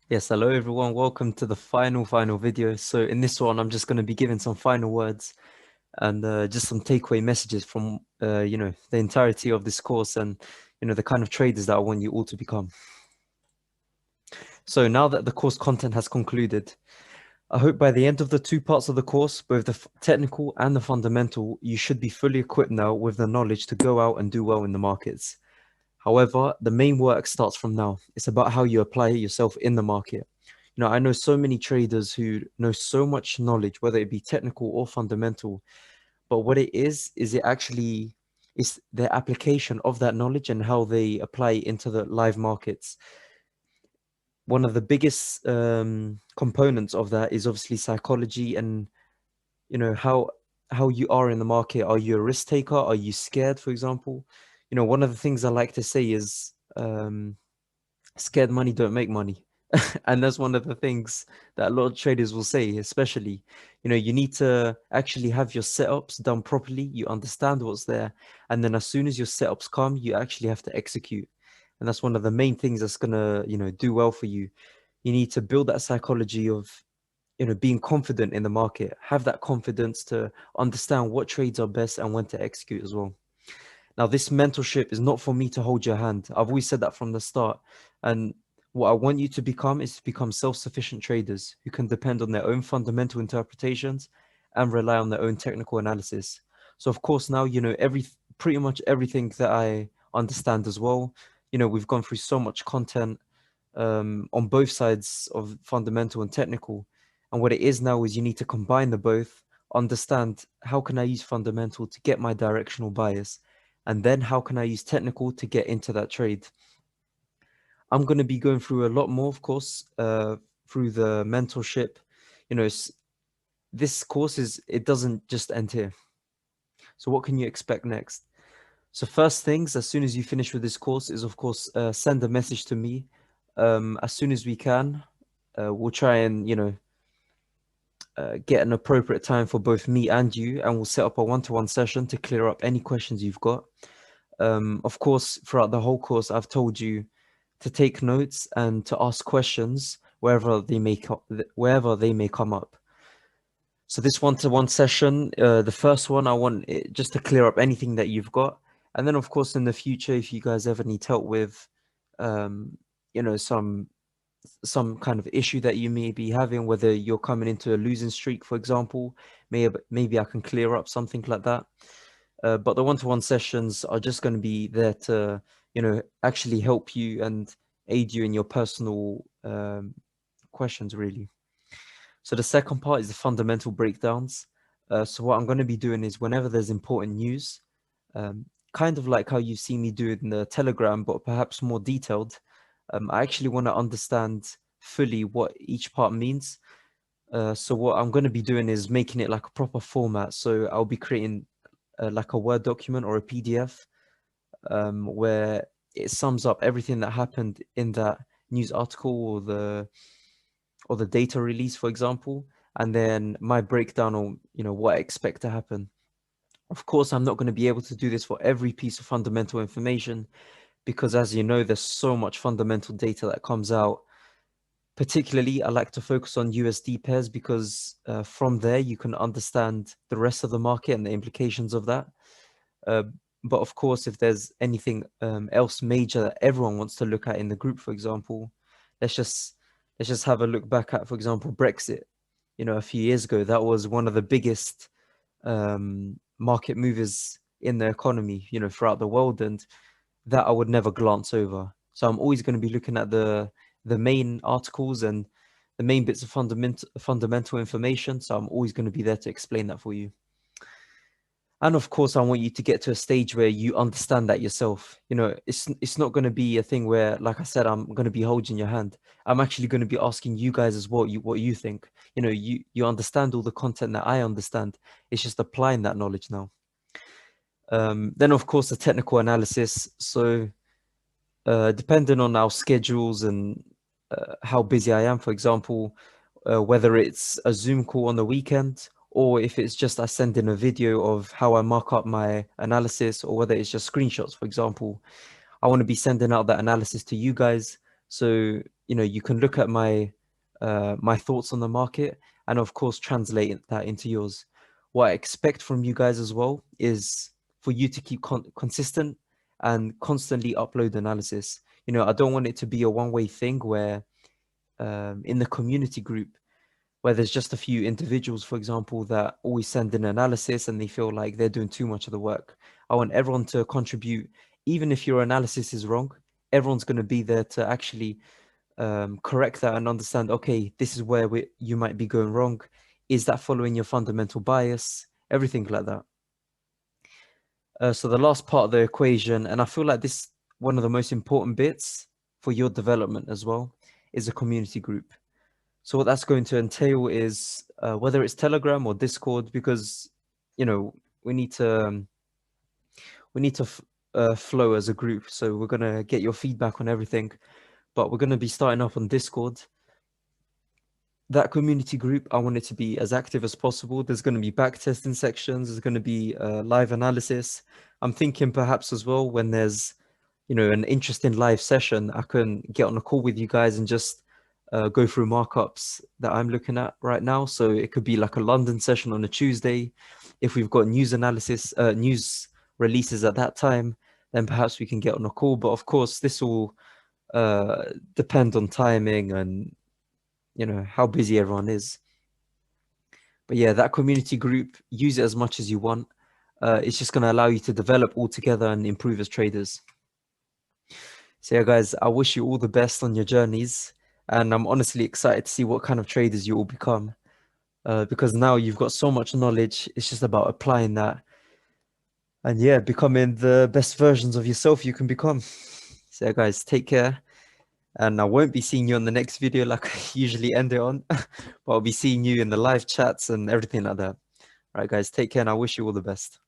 Yes, hello everyone. Welcome to the final video. So in this one, I'm just going to be giving some final words and just some takeaway messages from the entirety of this course and the kind of traders that I want you all to become. So now that the course content has concluded, I hope by the end of the two parts of the course, both the technical and the fundamental, you should be fully equipped now with the knowledge to go out and do well in the markets. However, the main work starts from now. It's about how you apply it yourself in the market. I know so many traders who know so much knowledge, whether it be technical or fundamental, but what it is it actually is their application of that knowledge and how they apply it into the live markets. One of the biggest components of that is obviously psychology and how you are in the market. Are you a risk taker? Are you scared, for example? One of the things I like to say is scared money don't make money. And that's one of the things that a lot of traders will say, especially, you need to actually have your setups done properly. You understand what's there. And then as soon as your setups come, you actually have to execute. And that's one of the main things that's going to, do well for you. You need to build that psychology of, being confident in the market, have that confidence to understand what trades are best and when to execute as well. Now, this mentorship is not for me to hold your hand. I've always said that from the start. And what I want you to become is to become self-sufficient traders who can depend on their own fundamental interpretations and rely on their own technical analysis. So, of course, now you know pretty much everything that I understand as well. We've gone through so much content on both sides of fundamental and technical. And what it is now is you need to combine the both, understand how can I use fundamental to get my directional bias, and then how can I use technical to get into that trade. I'm going to be going through a lot more, of course, through the mentorship. This course it doesn't just end here. So what can you expect next? So first things, as soon as you finish with this course is, of course, send a message to me as soon as we can. We'll try and, get an appropriate time for both me and you, and we'll set up a one-to-one session to clear up any questions you've got. Of course, throughout the whole course, I've told you to take notes and to ask questions wherever they may come up. So this one-to-one session, the first one, I want it just to clear up anything that you've got. And then, of course, in the future, if you guys ever need help with, um, some kind of issue that you may be having, whether you're coming into a losing streak, for example, maybe I can clear up something like that. But the one-to-one sessions are just going to be there to, actually help you and aid you in your personal questions, really. So the second part is the fundamental breakdowns. So what I'm going to be doing is whenever there's important news, kind of like how you see me do it in the Telegram, but perhaps more detailed, I actually want to understand fully what each part means. So what I'm going to be doing is making it like a proper format. So I'll be creating like a Word document or a PDF where it sums up everything that happened in that news article or the data release, for example, and then my breakdown on what I expect to happen. Of course, I'm not going to be able to do this for every piece of fundamental information because, as you know, there's so much fundamental data that comes out. Particularly, I like to focus on USD pairs because from there you can understand the rest of the market and the implications of that. Uh, but of course, if there's anything else major that everyone wants to look at in the group, for example, let's just have a look back at, for example, Brexit. A few years ago, that was one of the biggest market movers in the economy, throughout the world, and that I would never glance over. So I'm always going to be looking at the main articles and the main bits of fundamental information. So I'm always going to be there to explain that for you. And of course, I want you to get to a stage where you understand that yourself. It's not going to be a thing where, like I said, I'm going to be holding your hand. I'm actually going to be asking you guys as well, what you think. You understand all the content that I understand. It's just applying that knowledge now. Then, of course, the technical analysis. So depending on our schedules and how busy I am, for example, whether it's a Zoom call on the weekend or if it's just I send in a video of how I mark up my analysis, or whether it's just screenshots, for example, I want to be sending out that analysis to you guys. So, you know, you can look at my thoughts on the market and of course translate that into yours. What I expect from you guys as well is for you to keep consistent and constantly upload analysis. You know, I don't want it to be a one-way thing where in the community group where there's just a few individuals, for example, that always send in analysis and they feel like they're doing too much of the work. I want everyone to contribute, even if your analysis is wrong. Everyone's going to be there to actually correct that and understand, okay, this is where you might be going wrong. Is that following your fundamental bias? Everything like that. So the last part of the equation, and I feel like this one of the most important bits for your development as well, is a community group. So what that's going to entail is whether it's Telegram or Discord, because you know we need to flow as a group. So we're gonna get your feedback on everything, but we're gonna be starting off on Discord. That community group, I want it to be as active as possible. There's going to be back testing sections. There's going to be live analysis. I'm thinking perhaps as well when there's, you know, an interesting live session, I can get on a call with you guys and just go through markups that I'm looking at right now. So it could be like a London session on a Tuesday. If we've got news analysis, news releases at that time, then perhaps we can get on a call. But of course, this will depend on timing and you know how busy everyone is. But yeah, that community group, use it as much as you want. It's just going to allow you to develop all together and improve as traders. So yeah, guys, I wish you all the best on your journeys, and I'm honestly excited to see what kind of traders you will become, because now you've got so much knowledge. It's just about applying that and yeah, becoming the best versions of yourself you can become. So yeah, guys, take care. And I won't be seeing you on the next video like I usually end it on, but I'll be seeing you in the live chats and everything like that. All right, guys, take care and I wish you all the best.